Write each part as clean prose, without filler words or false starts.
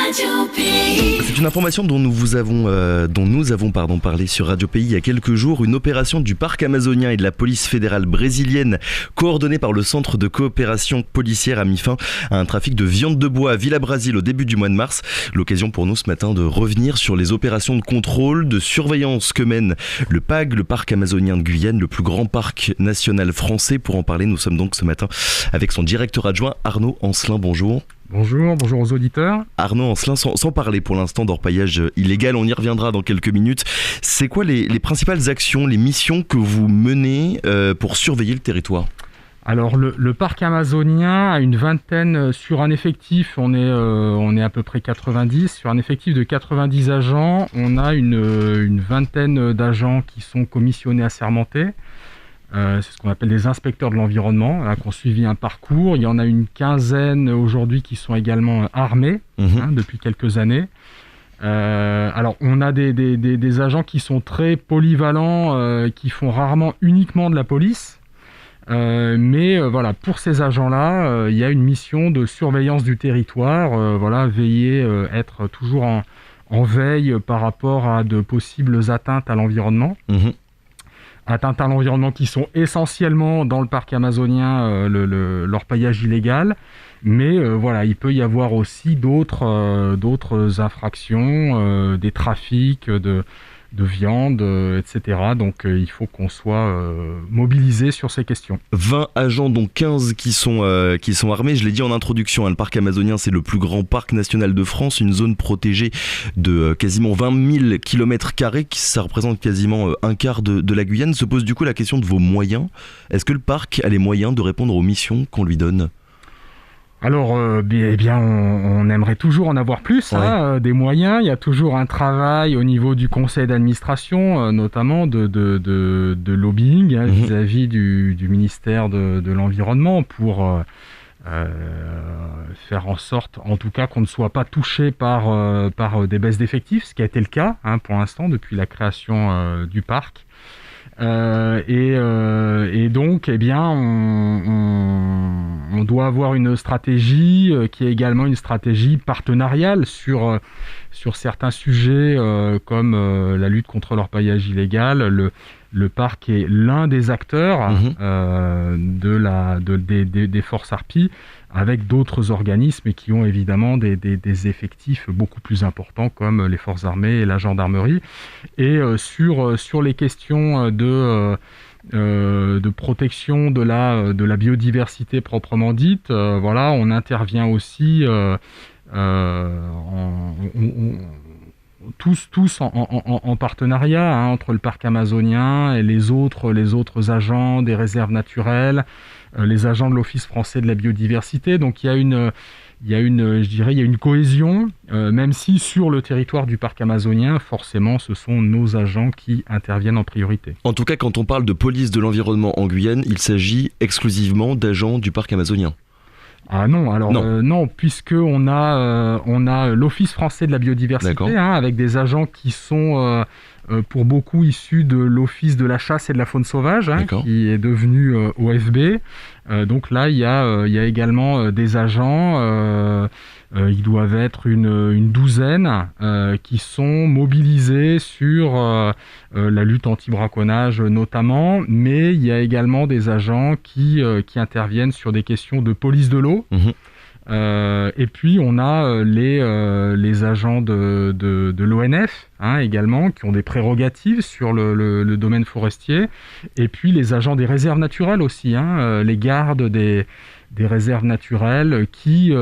Radio Pays. C'est une information dont nous avons parlé sur Radio Pays il y a quelques jours. Une opération du parc amazonien et de la police fédérale brésilienne, coordonnée par le Centre de coopération policière, a mis fin à un trafic de viande de bois à Villa Brasil au début du mois de mars. L'occasion pour nous ce matin de revenir sur les opérations de contrôle, de surveillance que mène le PAG, le parc amazonien de Guyane, le plus grand parc national français. Pour en parler, nous sommes donc ce matin avec son directeur adjoint Arnaud Ancelin. Bonjour. Bonjour aux auditeurs. Arnaud Ancelin, sans parler pour l'instant d'orpaillage illégal, on y reviendra dans quelques minutes. C'est quoi les principales actions, les missions que vous menez pour surveiller le territoire ? Alors le parc amazonien a une vingtaine, sur un effectif, on est à peu près 90, sur un effectif de 90 agents, on a une vingtaine d'agents qui sont commissionnés assermentés. C'est ce qu'on appelle des inspecteurs de l'environnement, qui ont suivi un parcours. Il y en a une quinzaine aujourd'hui qui sont également armés depuis quelques années. Alors on a des agents qui sont très polyvalents, qui font rarement uniquement de la police. Mais voilà, pour ces agents-là, il y a une mission de surveillance du territoire, veiller, être toujours en veille par rapport à de possibles atteintes à l'environnement. Atteintes à l'environnement qui sont essentiellement dans le parc amazonien, l'orpaillage illégal, mais il peut y avoir aussi d'autres infractions, des trafics de viande, etc. Donc il faut qu'on soit mobilisé sur ces questions. 20 agents, dont 15 qui sont armés. Je l'ai dit en introduction, le parc amazonien, c'est le plus grand parc national de France, une zone protégée de quasiment 20 000 km², ça représente quasiment un quart de la Guyane. Se pose du coup la question de vos moyens. Est-ce que le parc a les moyens de répondre aux missions qu'on lui donne ? Alors, on aimerait toujours en avoir plus, des moyens. Il y a toujours un travail au niveau du conseil d'administration, notamment de lobbying vis-à-vis du ministère de l'Environnement pour faire en sorte, en tout cas, qu'on ne soit pas touché par des baisses d'effectifs, ce qui a été le cas pour l'instant depuis la création du parc. Et donc, on doit avoir une stratégie qui est également une stratégie partenariale sur certains sujets comme la lutte contre l'orpaillage illégal. Le parc est l'un des acteurs des forces harpies, avec d'autres organismes qui ont évidemment des effectifs beaucoup plus importants comme les forces armées et la gendarmerie. Et sur les questions de protection de la biodiversité proprement dite, on intervient aussi tous en partenariat entre le parc amazonien et les autres agents des réserves naturelles, les agents de l'Office français de la biodiversité. Donc il y a une cohésion, même si sur le territoire du parc amazonien, forcément, ce sont nos agents qui interviennent en priorité. En tout cas, quand on parle de police de l'environnement en Guyane, il s'agit exclusivement d'agents du parc amazonien. Ah non, alors non, puisque on a l'Office français de la biodiversité, avec des agents qui sont pour beaucoup issus de l'Office de la chasse et de la faune sauvage, qui est devenu OFB. Donc là, il y a également des agents, ils doivent être une douzaine, qui sont mobilisés sur la lutte anti-braconnage notamment, mais il y a également des agents qui interviennent sur des questions de police de l'eau. Et puis on a les agents de l'ONF également, qui ont des prérogatives sur le domaine forestier, et puis les agents des réserves naturelles aussi, les gardes des réserves naturelles qui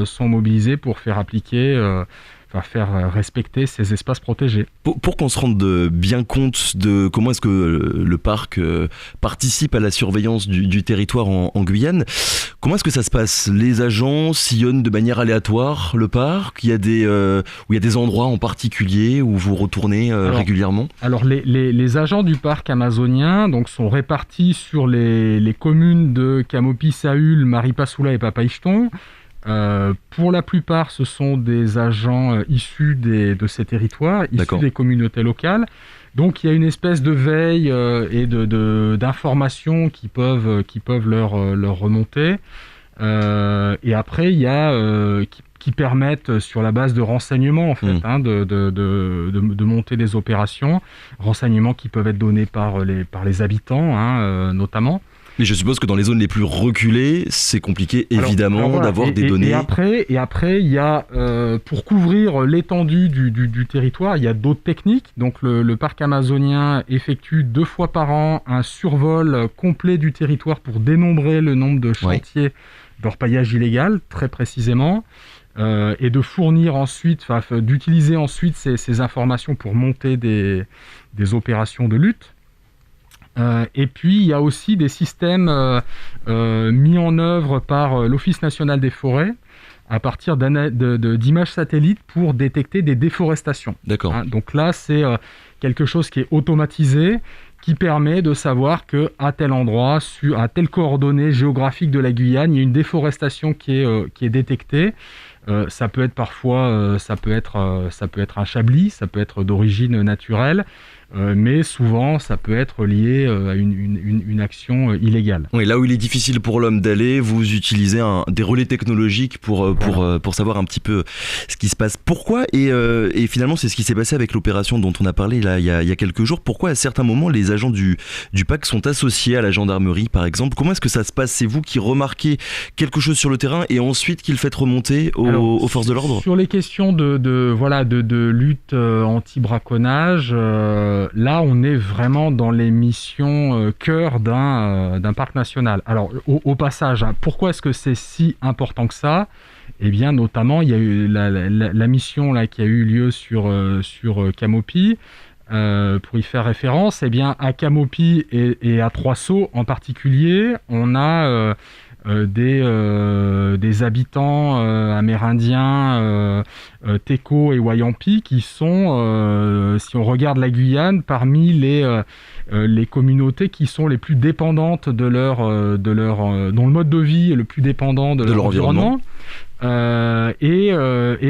sont mobilisés pour faire appliquer faire respecter ces espaces protégés. Pour qu'on se rende bien compte de comment est-ce que le parc participe à la surveillance du territoire en Guyane, comment est-ce que ça se passe ? Les agents sillonnent de manière aléatoire le parc ? Il y a des endroits en particulier où vous retournez régulièrement ? Alors les agents du parc amazonien sont répartis sur les communes de Camopi, Saül, Maripasoula et Papaichton. Pour la plupart, ce sont des agents issus de ces territoires, issus des communautés locales. Donc il y a une espèce de veille et d'informations qui peuvent leur remonter. Et après, il y a qui permettent, sur la base de renseignements, en fait, de monter des opérations. Renseignements qui peuvent être donnés par les habitants, notamment. Mais je suppose que dans les zones les plus reculées, c'est compliqué évidemment d'avoir des données. Et après, il y a, pour couvrir l'étendue du territoire, il y a d'autres techniques. Donc le parc amazonien effectue 2 fois par an un survol complet du territoire pour dénombrer le nombre de chantiers d'orpaillage illégal, très précisément. Et de fournir ensuite, d'utiliser ensuite ces informations pour monter des opérations de lutte. Et puis il y a aussi des systèmes mis en œuvre par l'Office national des forêts à partir d'images satellites pour détecter des déforestations. D'accord. Donc là, c'est quelque chose qui est automatisé, qui permet de savoir qu'à tel endroit, à telle coordonnée géographique de la Guyane, il y a une déforestation qui est détectée. Ça peut être parfois, ça peut être un chablis, ça peut être d'origine naturelle, mais souvent ça peut être lié à une action illégale. Oui, là où il est difficile pour l'homme d'aller, vous utilisez des relais technologiques pour savoir un petit peu ce qui se passe. Pourquoi et finalement c'est ce qui s'est passé avec l'opération dont on a parlé là il y a quelques jours. Pourquoi à certains moments les agents du PAC sont associés à la gendarmerie par exemple? Comment est-ce que ça se passe? C'est vous qui remarquez quelque chose sur le terrain et ensuite qui le faites remonter aux forces de l'ordre? Sur les questions de lutte anti-braconnage, là on est vraiment dans les missions cœur d'un parc national. Alors au passage, pourquoi est-ce que c'est si important que ça? Eh bien notamment il y a eu la mission là, qui a eu lieu sur Camopi. Pour y faire référence, eh bien à Camopi et à Trois-Sauts en particulier, on a des habitants amérindiens, Téco et Wayampi qui sont, si on regarde la Guyane, parmi les communautés qui sont les plus dépendantes dont le mode de vie est le plus dépendant de leur environnement. Et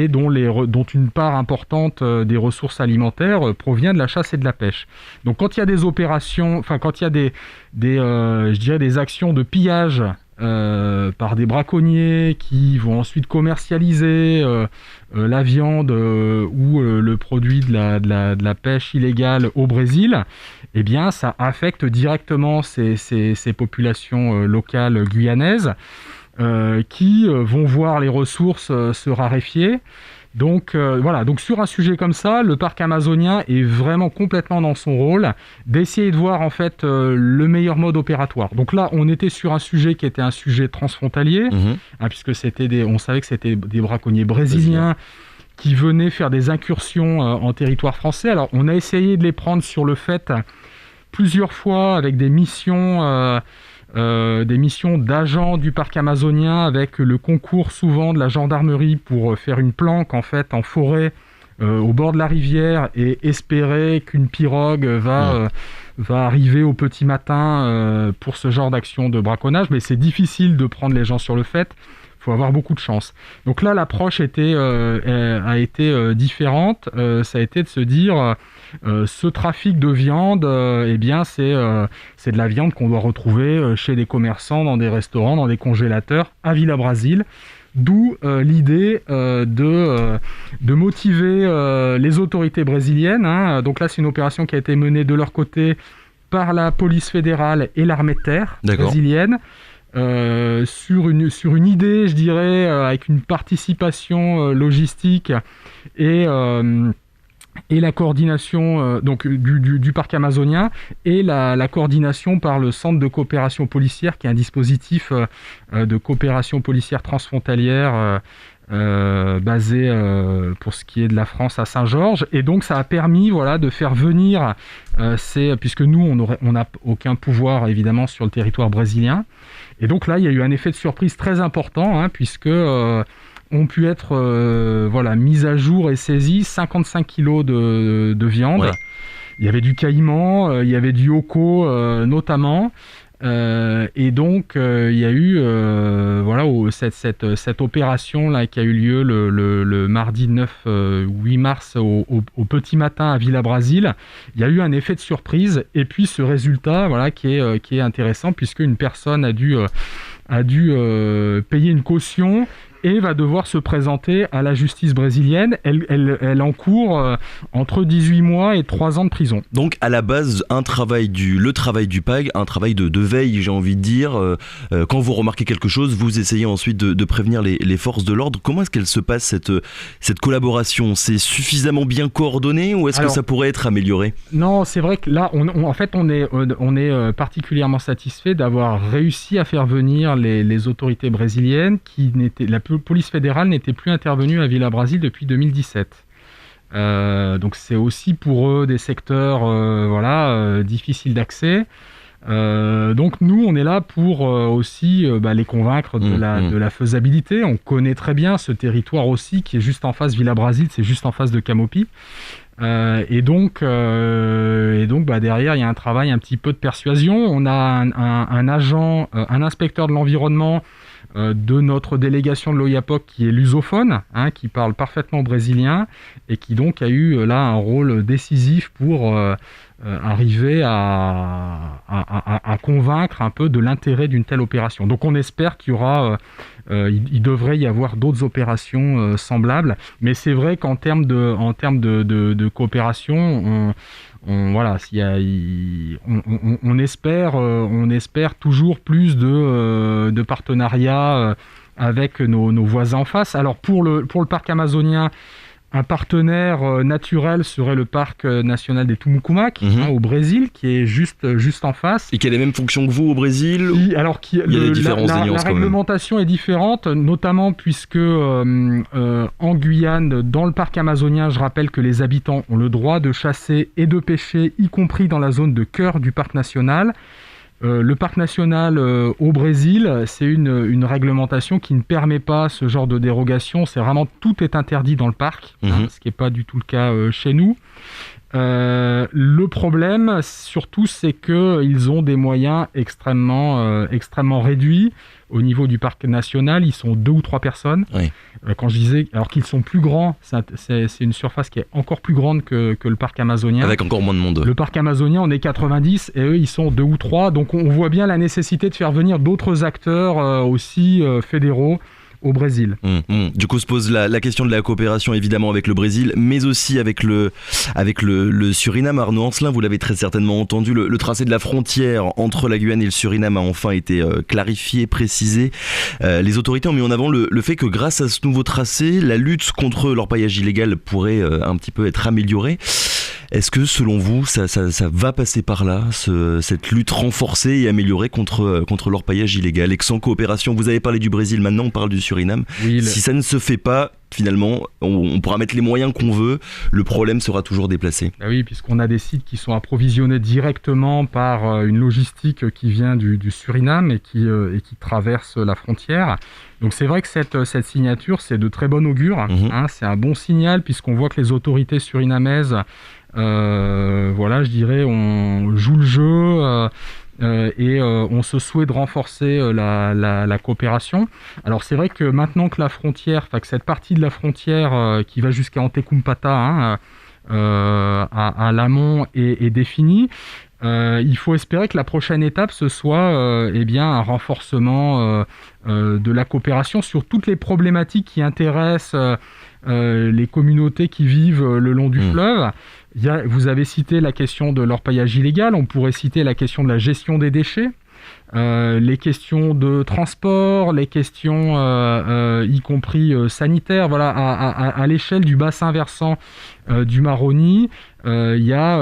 dont une part importante des ressources alimentaires provient de la chasse et de la pêche. Donc quand il y a des opérations, quand il y a des actions de pillage par des braconniers qui vont ensuite commercialiser la viande ou le produit de la pêche illégale au Brésil, eh bien ça affecte directement ces populations locales guyanaises. Qui vont voir les ressources se raréfier. Donc donc sur un sujet comme ça, le parc amazonien est vraiment complètement dans son rôle d'essayer de voir en fait le meilleur mode opératoire. Donc là, on était sur un sujet qui était un sujet transfrontalier, puisque on savait que c'était des braconniers brésiliens qui venaient faire des incursions en territoire français. Alors on a essayé de les prendre sur le fait plusieurs fois avec des missions d'agents du parc amazonien avec le concours souvent de la gendarmerie pour faire une planque en fait en forêt au bord de la rivière et espérer qu'une pirogue va arriver au petit matin pour ce genre d'action de braconnage, mais c'est difficile de prendre les gens sur le fait. Il faut avoir beaucoup de chance. Donc là, l'approche a été différente. Ça a été de se dire, ce trafic de viande, eh bien, c'est de la viande qu'on doit retrouver chez des commerçants, dans des restaurants, dans des congélateurs, à Villa Brasil. D'où l'idée de motiver les autorités brésiliennes. Donc là, c'est une opération qui a été menée de leur côté par la police fédérale et l'armée de terre brésilienne. Sur une idée, je dirais, avec une participation logistique et la coordination donc du parc amazonien et la coordination par le centre de coopération policière, qui est un dispositif de coopération policière transfrontalière basé pour ce qui est de la France à Saint-Georges. Et donc ça a permis de faire venir puisque nous on n'a aucun pouvoir évidemment sur le territoire brésilien. Et donc là il y a eu un effet de surprise très important, puisque ont pu être mis à jour et saisis 55 kilos de viande. Ouais. Il y avait du caïman, il y avait du yoko notamment. Et donc il y a eu cette opération là qui a eu lieu le mardi 8 mars au petit matin à Villa Brasil. Il y a eu un effet de surprise et puis ce résultat qui est intéressant, puisque une personne a dû a dû payer une caution et va devoir se présenter à la justice brésilienne. Elle encourt entre 18 mois et 3 ans de prison. Donc à la base, le travail du PAG, un travail de veille, j'ai envie de dire. Quand vous remarquez quelque chose, vous essayez ensuite de prévenir les forces de l'ordre. Comment est-ce qu'elle se passe cette collaboration ? C'est suffisamment bien coordonné ou est-ce que ça pourrait être amélioré ? Non, c'est vrai que là, on est particulièrement satisfait d'avoir réussi à faire venir les autorités brésiliennes la police fédérale n'était plus intervenue à Villa Brasil depuis 2017. Donc c'est aussi pour eux des secteurs difficiles d'accès. Donc nous on est là pour aussi les convaincre de la faisabilité. On connaît très bien ce territoire aussi qui est juste en face. Villa Brasil, c'est juste en face de Camopi. Et donc derrière il y a un travail un petit peu de persuasion. On a un agent, un inspecteur de l'environnement de notre délégation de l'OIAPOC qui est lusophone, qui parle parfaitement brésilien et qui donc a eu là un rôle décisif pour arriver à convaincre un peu de l'intérêt d'une telle opération. Donc on espère qu'il y aura, il devrait y avoir d'autres opérations semblables, mais c'est vrai qu'en termes de coopération, on espère toujours plus de partenariats avec nos voisins en face. Alors pour le parc amazonien, un partenaire naturel serait le parc national des Tumucumac au Brésil, qui est juste en face. Et qui a les mêmes fonctions que vous au Brésil ? Il y a des différences la réglementation est différente, notamment puisque en Guyane, dans le parc amazonien, je rappelle que les habitants ont le droit de chasser et de pêcher, y compris dans la zone de cœur du parc national. Le parc national au Brésil, c'est une réglementation qui ne permet pas ce genre de dérogation. C'est vraiment tout est interdit dans le parc, ce qui n'est pas du tout le cas chez nous. Le problème, surtout, c'est qu'ils ont des moyens extrêmement réduits. Au niveau du parc national, ils sont 2 ou 3 personnes. Oui. Quand je disais, alors qu'ils sont plus grands, c'est une surface qui est encore plus grande que le parc amazonien. Avec encore moins de monde. Le parc amazonien, on est 90 et eux, ils sont 2 ou 3. Donc on voit bien la nécessité de faire venir d'autres acteurs aussi fédéraux au Brésil. Du coup se pose la question de la coopération évidemment avec le Brésil, mais aussi avec le Suriname. Arnaud Ancelin, vous l'avez très certainement entendu, le tracé de la frontière entre la Guyane et le Suriname a enfin été clarifié, précisé. Les autorités ont mis en avant le fait que grâce à ce nouveau tracé, la lutte contre l'orpaillage illégal pourrait un petit peu être améliorée. Est-ce que selon vous, ça va passer par là, cette lutte renforcée et améliorée contre l'orpaillage illégal, et que sans coopération, vous avez parlé du Brésil, maintenant on parle du Suriname, si ça ne se fait pas, finalement, on pourra mettre les moyens qu'on veut, le problème sera toujours déplacé. Ah oui, puisqu'on a des sites qui sont approvisionnés directement par une logistique qui vient du Suriname et qui traverse la frontière. Donc c'est vrai que cette signature, c'est de très bon augure. C'est un bon signal puisqu'on voit que les autorités surinamaises, je dirais, on joue le jeu et on se souhaite de renforcer la coopération. Alors c'est vrai que maintenant que que cette partie de la frontière qui va jusqu'à Antekumpata à l'amont est définie, il faut espérer que la prochaine étape ce soit un renforcement de la coopération sur toutes les problématiques qui intéressent les communautés qui vivent le long du fleuve. Vous avez cité la question de l'orpaillage illégal, on pourrait citer la question de la gestion des déchets, les questions de transport, les questions y compris sanitaires. Voilà, à l'échelle du bassin versant du Maroni, il y a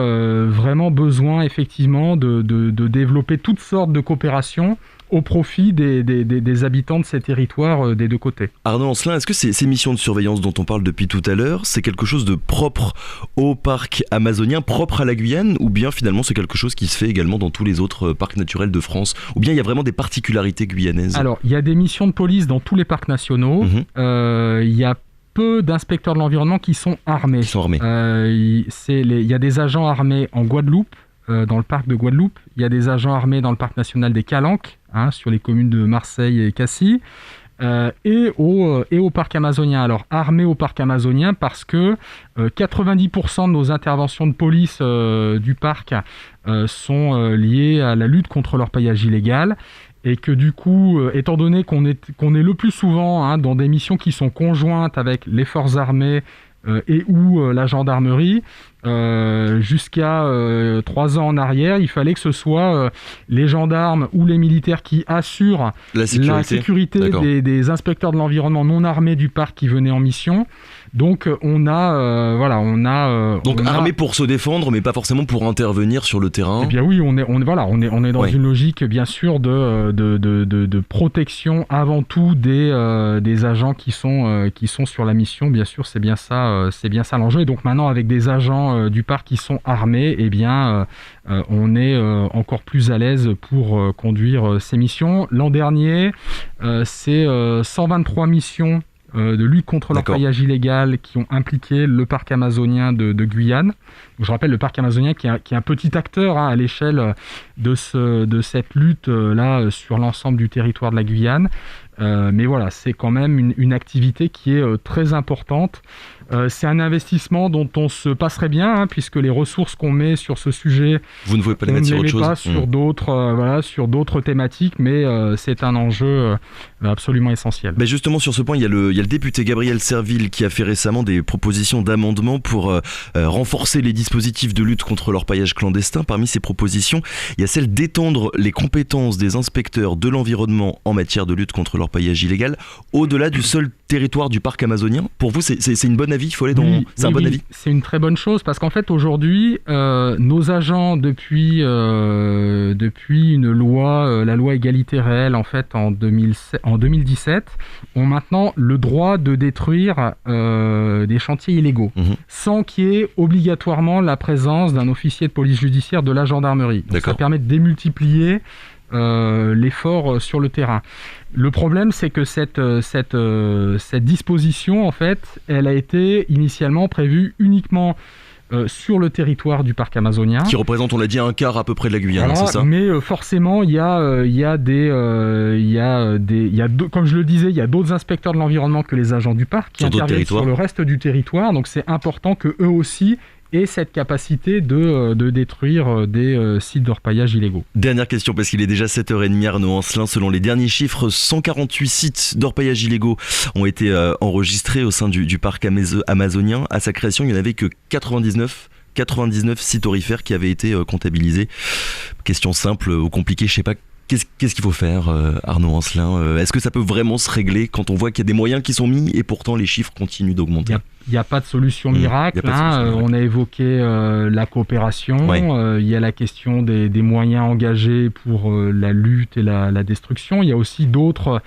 vraiment besoin effectivement de développer toutes sortes de coopérations au profit des habitants de ces territoires des deux côtés. Arnaud Ancelin, est-ce que ces missions de surveillance dont on parle depuis tout à l'heure, c'est quelque chose de propre au parc amazonien, propre à la Guyane, ou bien finalement c'est quelque chose qui se fait également dans tous les autres parcs naturels de France, ou bien il y a vraiment des particularités guyanaises ? Alors, il y a des missions de police dans tous les parcs nationaux. Il y a peu d'inspecteurs de l'environnement qui sont armés. Il y a des agents armés en Guadeloupe, dans le parc de Guadeloupe. Il y a des agents armés dans le parc national des Calanques, sur les communes de Marseille et Cassis, et au parc amazonien. Alors, armés au parc amazonien parce que 90% de nos interventions de police du parc sont liées à la lutte contre l'orpaillage illégal. et que du coup, étant donné qu'on est le plus souvent dans des missions qui sont conjointes avec les forces armées et ou la gendarmerie, jusqu'à 3 ans en arrière, il fallait que ce soit les gendarmes ou les militaires qui assurent la sécurité des inspecteurs de l'environnement non armés du parc qui venaient en mission. Donc on a armés pour se défendre, mais pas forcément pour intervenir sur le terrain. Eh bien oui, on est dans une logique bien sûr de protection avant tout des agents qui sont sur la mission. Bien sûr, c'est bien ça l'enjeu. Et donc maintenant, avec des agents du parc qui sont armés, eh bien on est encore plus à l'aise pour conduire ces missions. L'an dernier, c'est 123 missions de lutte contre l'orpaillage illégal qui ont impliqué le parc amazonien de Guyane. Donc, je rappelle le parc amazonien qui est un petit acteur à l'échelle de cette lutte là sur l'ensemble du territoire de la Guyane. Mais voilà, c'est quand même une activité qui est très importante. C'est un investissement dont on se passerait bien, puisque les ressources qu'on met sur ce sujet, vous ne pouvez pas les mettre sur autre chose. Pas sur d'autres thématiques, mais c'est un enjeu absolument essentiel. Mais justement, sur ce point, il y a le député Gabriel Serville qui a fait récemment des propositions d'amendement pour renforcer les dispositifs de lutte contre l'orpaillage clandestin. Parmi ces propositions, il y a celle d'étendre les compétences des inspecteurs de l'environnement en matière de lutte contre l'orpaillage illégal au-delà du seul territoire du parc amazonien. Pour vous, c'est une bonne avis, il faut aller dans... c'est un bon avis. C'est une très bonne chose, parce qu'en fait, aujourd'hui, nos agents, depuis une loi, la loi égalité réelle, en fait, en 2017, ont maintenant le droit de détruire des chantiers illégaux, sans qu'il y ait obligatoirement la présence d'un officier de police judiciaire de la gendarmerie. Donc, ça permet de démultiplier l'effort sur le terrain. Le problème, c'est que cette disposition, en fait, elle a été initialement prévue uniquement sur le territoire du parc amazonien. Qui représente, on l'a dit, un quart à peu près de la Guyane, c'est ça ? Mais forcément, comme je le disais, il y a d'autres inspecteurs de l'environnement que les agents du parc qui interviennent sur le reste du territoire. Donc c'est important que eux aussi aient cette capacité de détruire des sites d'orpaillage illégaux. Dernière question, parce qu'il est déjà 7h30, Arnaud Ancelin. Selon les derniers chiffres, 148 sites d'orpaillage illégaux ont été enregistrés au sein du parc amazonien. À sa création, il n'y en avait que 99 sites aurifères qui avaient été comptabilisés. Question simple ou compliquée, je ne sais pas. Qu'est-ce qu'il faut faire, Arnaud Ancelin ? Est-ce que ça peut vraiment se régler quand on voit qu'il y a des moyens qui sont mis et pourtant les chiffres continuent d'augmenter ? Il n'y a pas de solution miracle. On a évoqué la coopération. Il y a la question des moyens engagés pour la lutte et la destruction. Il y a aussi d'autres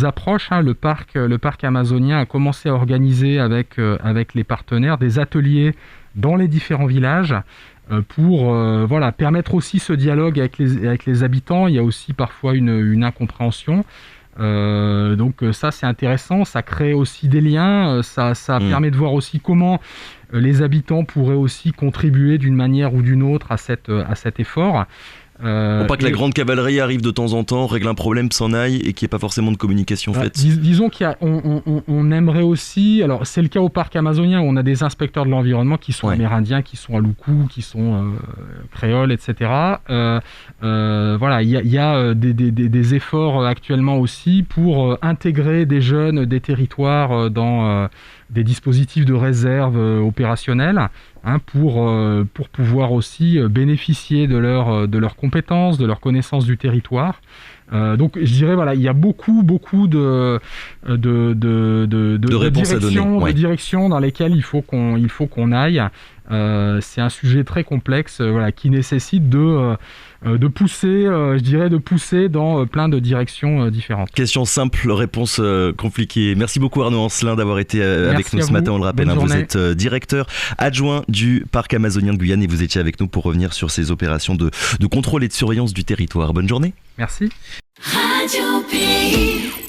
approches. Le parc amazonien a commencé à organiser avec les partenaires des ateliers dans les différents villages pour permettre aussi ce dialogue avec les habitants. Il y a aussi parfois une incompréhension. Donc ça, c'est intéressant, ça crée aussi des liens, ça permet de voir aussi comment les habitants pourraient aussi contribuer d'une manière ou d'une autre à cet effort. Pour pas que la grande cavalerie arrive de temps en temps, règle un problème, s'en aille et qu'il n'y ait pas forcément de communication faite. Disons qu'on aimerait aussi, alors c'est le cas au parc amazonien où on a des inspecteurs de l'environnement qui sont amérindiens, qui sont Aloukou, qui sont créoles, etc. Il y a des efforts actuellement aussi pour intégrer des jeunes des territoires dans des dispositifs de réserve opérationnels, pour pouvoir aussi bénéficier de leurs compétences, de leurs connaissances du territoire. Donc je dirais il y a beaucoup de directions dans lesquelles il faut qu'on aille. C'est un sujet très complexe qui nécessite de pousser dans plein de directions différentes. Question simple, réponse compliquée. Merci beaucoup Arnaud Ancelin d'avoir été avec nous ce matin. On le rappelle, vous êtes directeur adjoint du parc amazonien de Guyane et vous étiez avec nous pour revenir sur ces opérations de contrôle et de surveillance du territoire. Bonne journée. Merci. Radio Pays.